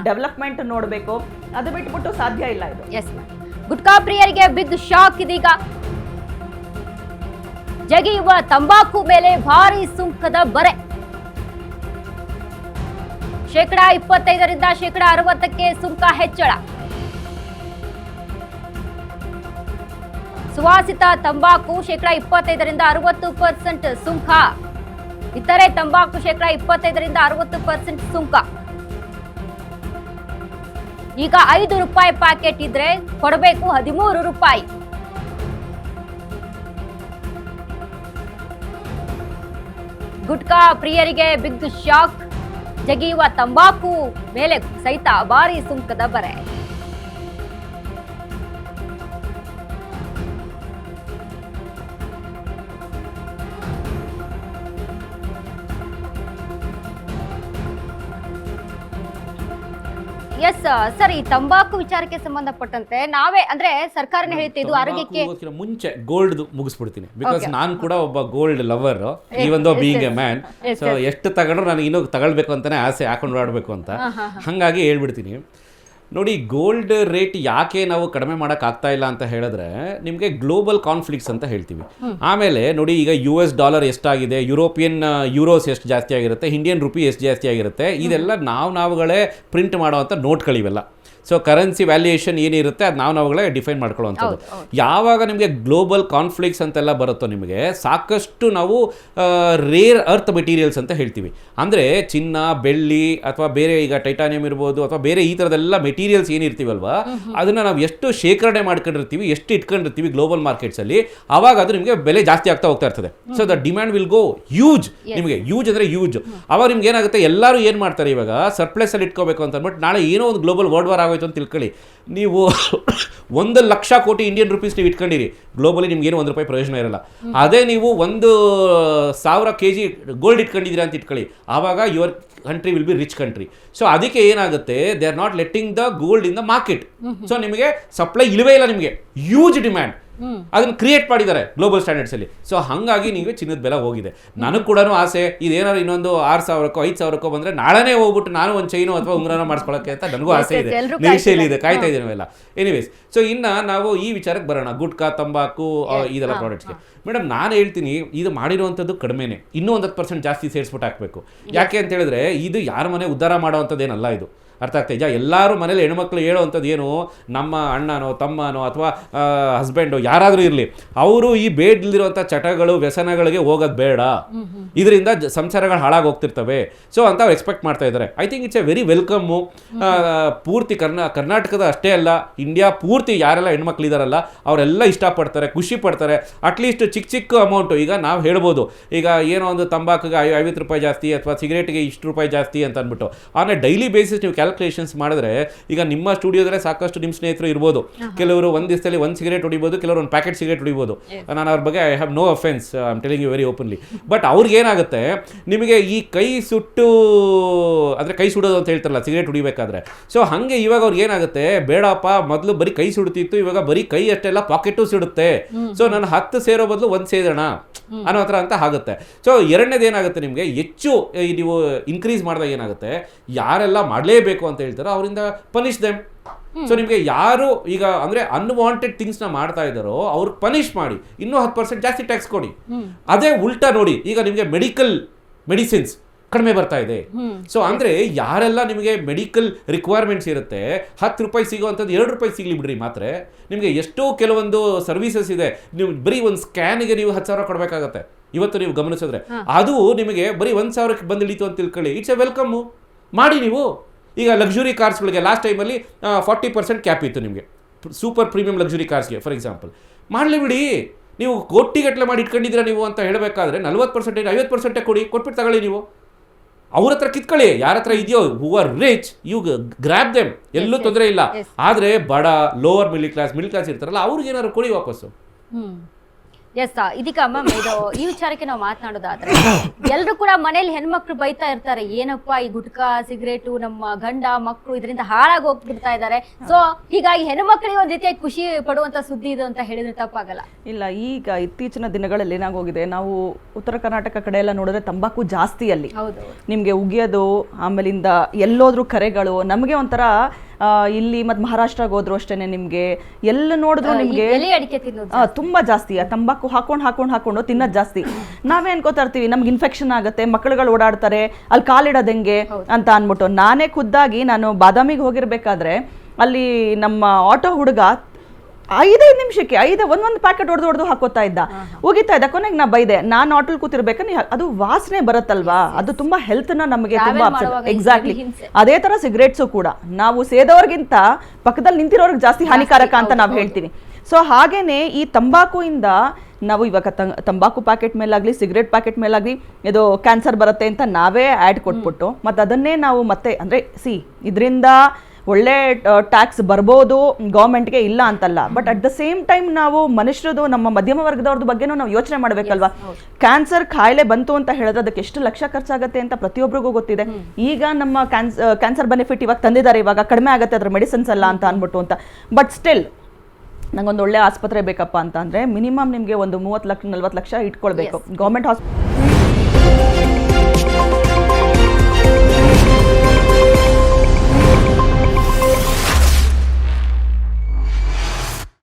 Development ನೋಡಬೇಕು, ಅದು ಬಿಟ್ಬಿಟ್ಟು ಸಾಧ್ಯ ಇಲ್ಲ ಇದು. Yes ma'am. ಗುಟ್ಕಾ ಪ್ರಿಯರಿಗೆ ಬಿಗ್ ಶಾಕ್ ಇದೀಗ. ಜಗಿಯುವ ತಂಬಾಕು ಮೇಲೆ ಭಾರಿ ಸುಂಕದ ಬರೆ. ಶೇಕಡಾ 25ರಿಂದ ಶೇಕಡಾ 60ಕ್ಕೆ ಸುಂಕ ಹೆಚ್ಚಳ. ಸುವಾಸಿತ ತಂಬಾಕು ಶೇಕಡಾ 25ರಿಂದ 60% ಸುಂಕ. ಇತರೆ ತಂಬಾಕು ಶೇಕಡಾ 25ರಿಂದ 60% ಸುಂಕ. ಈಗ 5 ರೂಪಾಯಿ ಪ್ಯಾಕೆಟ್ ಇದ್ರೆ ಕೊಡಬೇಕು 13 ರೂಪಾಯಿ. ಗುಟ್ಕಾ ಪ್ರಿಯರಿಗೆ ಬಿಗ್ ಶಾಕ್. ಜಗಿಯುವ ತಂಬಾಕು ಮೇಲೆ ಸಹಿತ ಭಾರಿ ಸುಂಕದ ಬರೆ. ಎಸ್ ಸರ್, ಈ ತಂಬಾಕು ವಿಚಾರಕ್ಕೆ ಸಂಬಂಧಪಟ್ಟಂತೆ ನಾವೇ ಅಂದ್ರೆ ಸರ್ಕಾರನೇ ಹೇಳ್ತಾ ಇದು ಆರೋಗ್ಯಕ್ಕೆ ಮುಂಚೆ ಗೋಲ್ಡ್ ಮುಗಿಸ್ಬಿಡ್ತೀನಿ. ಬಿಕಾಸ್ ನಾನು ಕೂಡ ಒಬ್ಬ gold lover, even though being A man. So ಎಷ್ಟು ತಗೊಂಡ್ರು ನನಗೆ ಇನ್ನೂ ತಗೊಳ್ಬೇಕು ಅಂತಾನೆ ಆಸೆ, ಹಾಕೊಂಡು ಆಡಬೇಕು ಅಂತ. ಹಾಗಾಗಿ ಹೇಳ್ಬಿಡ್ತೀನಿ ನೋಡಿ, ಗೋಲ್ಡ್ ರೇಟ್ ಯಾಕೆ ನಾವು ಕಡಿಮೆ ಮಾಡೋಕ್ಕಾಗ್ತಾ ಇಲ್ಲ ಅಂತ ಹೇಳಿದ್ರೆ ನಿಮಗೆ ಗ್ಲೋಬಲ್ ಕಾನ್ಫ್ಲಿಕ್ಟ್ಸ್ ಅಂತ ಹೇಳ್ತೀವಿ. ಆಮೇಲೆ ನೋಡಿ, ಈಗ US$ ಎಷ್ಟಾಗಿದೆ, ಯುರೋಪಿಯನ್ ಯೂರೋಸ್ ಎಷ್ಟು ಜಾಸ್ತಿ ಆಗಿರುತ್ತೆ, ಇಂಡಿಯನ್ ರುಪಿ ಎಷ್ಟು ಜಾಸ್ತಿ ಆಗಿರುತ್ತೆ, ಇದೆಲ್ಲ ನಾವುಗಳೇ ಪ್ರಿಂಟ್ ಮಾಡೋವಂಥ ನೋಟ್ಗಳಿವೆಲ್ಲ. ಸೊ ಕರೆನ್ಸಿ ವ್ಯಾಲ್ಯೂಯೇಷನ್ ಏನಿರುತ್ತೆ ಅದು ನಾವುಗಳೇ ಡಿಫೈನ್ ಮಾಡ್ಕೊಳ್ಳುವಂಥದ್ದು. ಯಾವಾಗ ನಿಮಗೆ ಗ್ಲೋಬಲ್ ಕಾನ್ಫ್ಲಿಕ್ಟ್ಸ್ ಅಂತೆಲ್ಲ ಬರುತ್ತೋ ನಿಮಗೆ ಸಾಕಷ್ಟು ನಾವು ರೇರ್ ಅರ್ತ್ ಮೆಟೀರಿಯಲ್ಸ್ ಅಂತ ಹೇಳ್ತೀವಿ. ಅಂದರೆ ಚಿನ್ನ, ಬೆಳ್ಳಿ ಅಥವಾ ಬೇರೆ ಈಗ ಟೈಟಾನಿಯಂ ಇರ್ಬೋದು ಅಥವಾ ಬೇರೆ ಈ ಥರದೆಲ್ಲ ಮೆಟೀರಿಯಲ್ಸ್ ಏನಿರ್ತೀವಲ್ವಾ ಅದನ್ನು ನಾವು ಎಷ್ಟು ಶೇಖರಣೆ ಮಾಡ್ಕೊಂಡಿರ್ತೀವಿ, ಎಷ್ಟು ಇಟ್ಕೊಂಡಿರ್ತೀವಿ ಗ್ಲೋಬಲ್ ಮಾರ್ಕೆಟ್ಸಲ್ಲಿ, ಆವಾಗ ಅದು ನಿಮಗೆ ಬೆಲೆ ಜಾಸ್ತಿ ಆಗ್ತಾ ಹೋಗ್ತಾ ಇರ್ತದೆ. So the demand will go huge. ನಿಮಗೆ ಹ್ಯೂಜ್ ಅಂದರೆ ಹ್ಯೂಜ್. ಅವಾಗ ನಿಮ್ಗೆ ಏನಾಗುತ್ತೆ, ಎಲ್ಲರೂ ಏನು ಮಾಡ್ತಾರೆ ಇವಾಗ ಸರ್ಪ್ಲಸಲ್ಲಿ ಇಟ್ಕೋಬೇಕು ಅಂತ ಅಂದ್ಬಿಟ್ಟು ನಾಳೆ ಏನೋ ಒಂದು ಗ್ಲೋಬಲ್ ವರ್ಲ್ಡ್ ವಾರ್ ಆಗೋಯ್ತು ಅಂತ ತಿಳ್ಕೊಳ್ಳಿ, ನೀವು 1,00,000 ಕೋಟಿ ಇಂಡಿಯನ್ ರುಪೀಸ್ ನೀವು ಇಟ್ಕೊಂಡಿರಿ, ಗ್ಲೋಬಲಿ ನಿಮ್ಗೆ ಏನು ₹1 ಪ್ರಯೋಜನ ಇರಲ್ಲ. ಅದೇ ನೀವು 1,000 kg ಗೋಲ್ಡ್ ಇಟ್ಕೊಂಡಿದ್ದೀರಾ ಅಂತ ಇಟ್ಕೊಳ್ಳಿ, ಆವಾಗ your country will be rich country. So ಅದಕ್ಕೆ ಏನಾಗುತ್ತೆ, they are not letting the gold in the market. So ನಿಮಗೆ ಸಪ್ಲೈ ಇಲ್ಲವೇ ಇಲ್ಲ, ನಿಮಗೆ ಹ್ಯೂಜ್ ಡಿಮ್ಯಾಂಡ್ ಅದನ್ನು ಕ್ರಿಯೇಟ್ ಮಾಡಿದ್ದಾರೆ ಗ್ಲೋಬಲ್ ಸ್ಟ್ಯಾಂಡರ್ಡ್ಸ್ ಅಲ್ಲಿ. ಸೊ ಹಾಗಾಗಿ ನಿಮಗೆ ಚಿನ್ನದ ಬೆಲೆ ಹೋಗಿದೆ. ನನಗೆ ಕೂಡ ಆಸೆ, ಇದೇನಾದ್ರು ಇನ್ನೊಂದು 6,000ಕ್ಕೋ 5,000ಕ್ಕೋ ಬಂದ್ರೆ ನಾಳೆನೇ ಹೋಗ್ಬಿಟ್ಟು ನಾನು ಒಂದು ಚೈನು ಅಥವಾ ಉಂಗ್ರನ ಮಾಡಿಸ್ಕೊಳ್ಳೋಕೆ ಅಂತ ನನಗೂ ಆಸೆ ಇದೆ, ನಿರೀಕ್ಷೆಯಲ್ಲಿ ಇದೆ, ಕಾಯ್ತಾ ಇದ್ದೀನಿ ನಾವೆಲ್ಲ. ಎನಿವೇಸ್, ಸೊ ಇನ್ನು ನಾವು ಈ ವಿಚಾರಕ್ಕೆ ಬರೋಣ, ಗುಟ್ಕಾ, ತಂಬಾಕು, ಇದೆಲ್ಲ ಪ್ರಾಡಕ್ಟ್ಸ್ಗೆ. ಮೇಡಮ್, ನಾನು ಹೇಳ್ತೀನಿ ಇದು ಮಾಡಿರುವಂಥದ್ದು ಕಡಿಮೆನೆ, ಇನ್ನೂ 10% ಜಾಸ್ತಿ ಸೇರಿಸ್ಬಿಟ್ಟು ಹಾಕಬೇಕು. ಯಾಕೆ ಅಂತ ಹೇಳಿದ್ರೆ ಇದು ಯಾರ ಮನೆ ಉದ್ಧಾರ ಮಾಡೋವಂಥದ್ದೇನಲ್ಲ, ಇದು ಅರ್ಥ ಆಗ್ತಾ ಇದೆ. ಎಲ್ಲರೂ ಮನೇಲಿ ಹೆಣ್ಮಕ್ಳು ಹೇಳೋವಂಥದ್ದು ಏನು, ನಮ್ಮ ಅಣ್ಣನೋ ತಮ್ಮನೋ ಅಥವಾ ಹಸ್ಬೆಂಡೋ ಯಾರಾದರೂ ಇರಲಿ, ಅವರು ಈ ಬೇಡಲಿರುವಂಥ ಚಟಗಳು ವ್ಯಸನಗಳಿಗೆ ಹೋಗೋದು ಬೇಡ, ಇದರಿಂದ ಸಂಸಾರಗಳು ಹಾಳಾಗಿ ಹೋಗ್ತಿರ್ತವೆ. ಸೊ ಅಂತ ಅವ್ರು ಎಕ್ಸ್ಪೆಕ್ಟ್ ಮಾಡ್ತಾ ಇದ್ದಾರೆ. I think it's A very welcome. ಪೂರ್ತಿ ಕರ್ನಾಟಕದ ಅಷ್ಟೇ ಅಲ್ಲ, ಇಂಡಿಯಾ ಪೂರ್ತಿ ಯಾರೆಲ್ಲ ಹೆಣ್ಮಕ್ಳಿದಾರಲ್ಲ ಅವರೆಲ್ಲ ಇಷ್ಟಪಡ್ತಾರೆ, ಖುಷಿ ಪಡ್ತಾರೆ. ಅಟ್ಲೀಸ್ಟ್ ಚಿಕ್ಕ ಅಮೌಂಟು, ಈಗ ನಾವು ಹೇಳ್ಬೋದು, ಈಗ ಏನೋ ಒಂದು ತಂಬಾಕಿಗೆ ₹50 ಜಾಸ್ತಿ ಅಥವಾ ಸಿಗರೇಟ್ಗೆ ಇಷ್ಟು ರೂಪಾಯಿ ಜಾಸ್ತಿ ಅಂತ ಅಂದ್ಬಿಟ್ಟು ಆನ್ ಎ ಡೈಲಿ ಬೇಸಿಸ್ ನೀವು ಕ್ಯಾಲ್ಕುಲೇಷನ್ಸ್ ಮಾಡಿದ್ರೆ, ಈಗ ನಿಮ್ಮ ಸ್ಟುಡಿಯೋದಲ್ಲೇ ಸಾಕಷ್ಟು ನಿಮ್ಮ ಸ್ನೇಹಿತರು ಇರ್ಬೋದು, ಕೆಲವರು ಒಂದು ದಿವಸದಲ್ಲಿ 1 ಸಿಗರೇಟ್ ಹೊಡಿಬೋದು, ಕೆಲವರು 1 ಪ್ಯಾಕೆಟ್ ಸಿಗರೇಟ್ ಹೊಡಿಬೋದು. ನಾನು ಅವ್ರ ಬಗ್ಗೆ I have no offence, I am telling you very openly. But ಅವ್ರಿಗೆ ಏನಾಗುತ್ತೆ, ನಿಮಗೆ ಈ ಕೈ ಸುಟ್ಟು ಅಂದರೆ ಕೈ ಸುಡೋದು ಅಂತ ಹೇಳ್ತಾರಲ್ಲ ಸಿಗರೇಟ್ ಹೊಡಿಬೇಕಾದ್ರೆ, ಸೊ ಹಾಗೆ ಇವಾಗ ಅವ್ರಿಗೆ ಏನಾಗುತ್ತೆ, ಬೇಡಪ್ಪ ಮೊದಲು ಬರೀ ಕೈ ಸುಡ್ತಿತ್ತು, ಇವಾಗ ಬರೀ ಕೈ ಅಷ್ಟೆಲ್ಲ ಪಾಕೆಟು ಸುಡುತ್ತೆ, ಸೊ ನಾನು 10 ಸೇರೋ ಬದಲು 1 ಸೇರೋಣ ಅನ್ನೋ ಹತ್ರ ಅಂತ ಆಗುತ್ತೆ. ಸೊ ಎರಡನೇದು ಏನಾಗುತ್ತೆ, ನಿಮಗೆ ಹೆಚ್ಚು ನೀವು ಇನ್ಕ್ರೀಸ್ ಮಾಡಿದಾಗ ಏನಾಗುತ್ತೆ, ಯಾರೆಲ್ಲ ಮಾಡಲೇಬೇಕು ಅಂತ ಹೇಳ್ತಾರೋ ಅವರಿಂದ ಪನಿಷ್ ದೆಮ್. ಸೊ ನಿಮಗೆ ಯಾರು ಈಗ ಅಂದರೆ ಅನ್ವಾಂಟೆಡ್ ಥಿಂಗ್ಸ್ನ ಮಾಡ್ತಾ ಇದ್ದಾರೋ ಅವ್ರಿಗೆ ಪನಿಷ್ ಮಾಡಿ, ಇನ್ನೂ 10% ಜಾಸ್ತಿ ಟ್ಯಾಕ್ಸ್ ಕೊಡಿ. ಅದೇ ಉಲ್ಟಾ ನೋಡಿ, ಈಗ ನಿಮಗೆ ಮೆಡಿಸಿನ್ಸ್ ಕಡಿಮೆ ಬರ್ತಾ ಇದೆ. ಸೊ ಅಂದರೆ ಯಾರೆಲ್ಲ ನಿಮಗೆ ಮೆಡಿಕಲ್ ರಿಕ್ವೈರ್ಮೆಂಟ್ಸ್ ಇರುತ್ತೆ, ₹10 ಸಿಗೋವಂಥದ್ದು ₹2 ಸಿಗಲಿ ಬಿಡ್ರಿ ಮಾತ್ರ. ನಿಮಗೆ ಎಷ್ಟೋ ಕೆಲವೊಂದು ಸರ್ವಿಸಸ್ ಇದೆ, ನೀವು ಬರೀ ಒಂದು ಸ್ಕ್ಯಾನಿಗೆ ನೀವು 10,000 ಕೊಡಬೇಕಾಗತ್ತೆ. ಇವತ್ತು ನೀವು ಗಮನಿಸಿದ್ರೆ ಅದು ನಿಮಗೆ ಬರೀ 1,000ಕ್ಕೆ ಬಂದು ಇಳೀತು ಅಂತ ತಿಳ್ಕೊಳ್ಳಿ, ಇಟ್ಸ್ ಎ ವೆಲ್ಕಮ್ಮು ಮಾಡಿ. ನೀವು ಈಗ ಲಕ್ಸುರಿ ಕಾರ್ಸ್ಗಳಿಗೆ ಲಾಸ್ಟ್ ಟೈಮಲ್ಲಿ 40% ಕ್ಯಾಪ್ ಇತ್ತು ನಿಮಗೆ, ಸೂಪರ್ ಪ್ರೀಮಿಯಂ ಲಕ್ಸುರಿ ಕಾರ್ಸ್ಗೆ ಫಾರ್ ಎಕ್ಸಾಂಪಲ್. ಮಾಡಲಿ ಬಿಡಿ, ನೀವು ಕೋಟಿಗಟ್ಟಲೆ ಮಾಡಿ ಇಟ್ಕೊಂಡಿದ್ದೀರಾ ನೀವು ಅಂತ ಹೇಳಬೇಕಾದ್ರೆ 40% 50% ಕೊಡಿ, ಕೊಟ್ಬಿಟ್ಟು ತಗೊಳ್ಳಿ. ನೀವು ಅವ್ರ ಹತ್ರ ಕಿತ್ಕೊಳ್ಳಿ, ಯಾರ ಹತ್ರ ಇದೆಯೋ who are rich, you grab them, ಎಲ್ಲೂ ತೊಂದರೆ ಇಲ್ಲ. ಆದರೆ ಬಡ ಲೋವರ್ ಮಿಡ್ಲ್ ಕ್ಲಾಸ್ ಇರ್ತಾರಲ್ಲ ಅವ್ರಿಗೆ ಏನಾದ್ರು ಕೊಡಿ ವಾಪಸ್ಸು. ಎಸ್ ಇದೀಗ ಮ್ಯಾಮ್ ಇದು ಈ ವಿಚಾರಕ್ಕೆ ನಾವು ಮಾತನಾಡೋದಾದ್ರೆ ಎಲ್ಲರೂ ಕೂಡ ಮನೇಲಿ ಹೆಣ್ಮಕ್ಳು ಬೈತಾ ಇರ್ತಾರೆ, ಏನಪ್ಪಾ ಈ ಗುಟ್ಕಾ ಸಿಗರೇಟು ನಮ್ಮ ಗಂಡ ಮಕ್ಕಳು ಇದರಿಂದ ಹಾಳಾಗಿ ಹೋಗ್ಬಿಡ್ತಾ ಇದ್ದಾರೆ. ಸೊ ಹೀಗಾಗಿ ಹೆಣ್ಮಕ್ಳಿಗೆ ಒಂದ್ ರೀತಿಯಾಗಿ ಖುಷಿ ಪಡುವಂತ ಸುದ್ದಿ ಇದು ಅಂತ ಹೇಳಿದ್ರೆ ತಪ್ಪಾಗಲ್ಲ. ಇಲ್ಲ, ಈಗ ಇತ್ತೀಚಿನ ದಿನಗಳಲ್ಲಿ ಏನಾಗೋಗಿದೆ, ನಾವು ಉತ್ತರ ಕರ್ನಾಟಕ ಕಡೆ ಎಲ್ಲ ನೋಡಿದ್ರೆ ತಂಬಾಕು ಜಾಸ್ತಿ ಅಲ್ಲಿ. ಹೌದು, ನಿಮಗೆ ಉಗಿಯೋದು, ಆಮೇಲಿಂದ ಎಲ್ಲೋದ್ರೂ ಕರೆಗಳು, ನಮಗೆ ಒಂಥರ ಇಲ್ಲಿ ಮತ್ತು ಮಹಾರಾಷ್ಟ್ರಗೆ ಹೋದ್ರು ಅಷ್ಟೇನೆ, ನಿಮಗೆ ಎಲ್ಲ ನೋಡಿದ್ರು ನಿಮಗೆ ಎಲೆ ಅಡಿಕೆ ತಿನ್ನೋದು ತುಂಬಾ ಜಾಸ್ತಿ. ಆ ತಂಬಾಕು ಹಾಕೊಂಡು ತಿನ್ನೋದು ಜಾಸ್ತಿ. ನಾವೇ ಅನ್ಕೋತಾ ಇರ್ತೀವಿ ನಮ್ಗೆ ಇನ್ಫೆಕ್ಷನ್ ಆಗುತ್ತೆ, ಮಕ್ಕಳುಗಳು ಓಡಾಡ್ತಾರೆ, ಅಲ್ಲಿ ಕಾಲಿಡೋದು ಹೆಂಗೆ ಅಂತ ಅಂದ್ಬಿಟ್ಟು. ನಾನೇ ಖುದ್ದಾಗಿ ನಾನು ಬಾದಾಮಿಗೆ ಹೋಗಿರ್ಬೇಕಾದ್ರೆ ಅಲ್ಲಿ ನಮ್ಮ ಆಟೋ ಹುಡುಗ 5 ನಿಮಿಷಕ್ಕೆ ಒಂದೊಂದು ಪ್ಯಾಕೆಟ್ ಹೊಡೆದು ಹಾಕೋತಾ ಇದ್ದ, ಹೋಗಿತಾ ಇದ್ದ. ಕೊನೆಗೆ ನಾ ಬೈದೆ, ನಾನು ಆಟೋಲ್ ಕೂತಿರ್ಬೇಕಂದ್ರೆ ಅದು ವಾಸನೆ ಬರುತ್ತಲ್ವಾ, ಅದು ತುಂಬಾ ಹೆಲ್ತ್ ನ ನಮಗೆ ತುಂಬಾ ಎಕ್ಸಾಕ್ಟ್ಲಿ. ಅದೇ ತರ ಸಿಗರೇಟ್ಸು ಕೂಡ ನಾವು ಸೇದೋರ್ಗಿಂತ ಪಕ್ಕದಲ್ಲಿ ನಿಂತಿರೋರ್ಗೆ ಜಾಸ್ತಿ ಹಾನಿಕಾರಕ ಅಂತ ನಾವು ಹೇಳ್ತೀವಿ. ಸೊ ಹಾಗೇನೆ ಈ ತಂಬಾಕುಯಿಂದ ನಾವು ಇವಾಗ ತಂಬಾಕು ಪ್ಯಾಕೆಟ್ ಮೇಲಾಗಲಿ ಸಿಗರೇಟ್ ಪ್ಯಾಕೆಟ್ ಮೇಲಾಗಲಿ ಇದು ಕ್ಯಾನ್ಸರ್ ಬರುತ್ತೆ ಅಂತ ನಾವೇ ಆ್ಯಡ್ ಕೊಟ್ಬಿಟ್ಟು ಮತ್ತು ಅದನ್ನೇ ನಾವು ಮತ್ತೆ ಅಂದರೆ ಇದರಿಂದ ಒಳ್ಳೆ ಟ್ಯಾಕ್ಸ್ ಬರ್ಬೋದು ಗೌರ್ಮೆಂಟ್ಗೆ, ಇಲ್ಲ ಅಂತಲ್ಲ. But at the same time ನಾವು ಮನುಷ್ಯರದು, ನಮ್ಮ ಮಧ್ಯಮ ವರ್ಗದವ್ರದ್ದು ಬಗ್ಗೆನೂ ನಾವು ಯೋಚನೆ ಮಾಡಬೇಕಲ್ವಾ. ಕ್ಯಾನ್ಸರ್ ಕಾಯಿಲೆ ಬಂತು ಅಂತ ಹೇಳಿದ್ರೆ ಅದಕ್ಕೆ ಎಷ್ಟು ಲಕ್ಷ ಖರ್ಚಾಗುತ್ತೆ ಅಂತ ಪ್ರತಿಯೊಬ್ಬರಿಗೂ ಗೊತ್ತಿದೆ. ಈಗ ನಮ್ಮ ಕ್ಯಾನ್ಸರ್ ಬೆನಿಫಿಟ್ ಇವಾಗ ತಂದಿದ್ದಾರೆ, ಇವಾಗ ಕಡಿಮೆ ಆಗುತ್ತೆ ಅದ್ರ ಮೆಡಿಸಿನ್ಸ್ ಎಲ್ಲ ಅಂತ ಅಂದ್ಬಿಟ್ಟು ಅಂತ. ಬಟ್ ಸ್ಟಿಲ್ ನಂಗೊಂದು ಒಳ್ಳೆ ಆಸ್ಪತ್ರೆ ಬೇಕಪ್ಪ ಅಂತ ಅಂದರೆ ಮಿನಿಮಮ್ ನಿಮಗೆ ಒಂದು 30 ಲಕ್ಷ 40 ಲಕ್ಷ ಇಟ್ಕೊಳ್ಬೇಕು ಗೌರ್ಮೆಂಟ್ ಹಾಸ್ಪಿಟಲ್.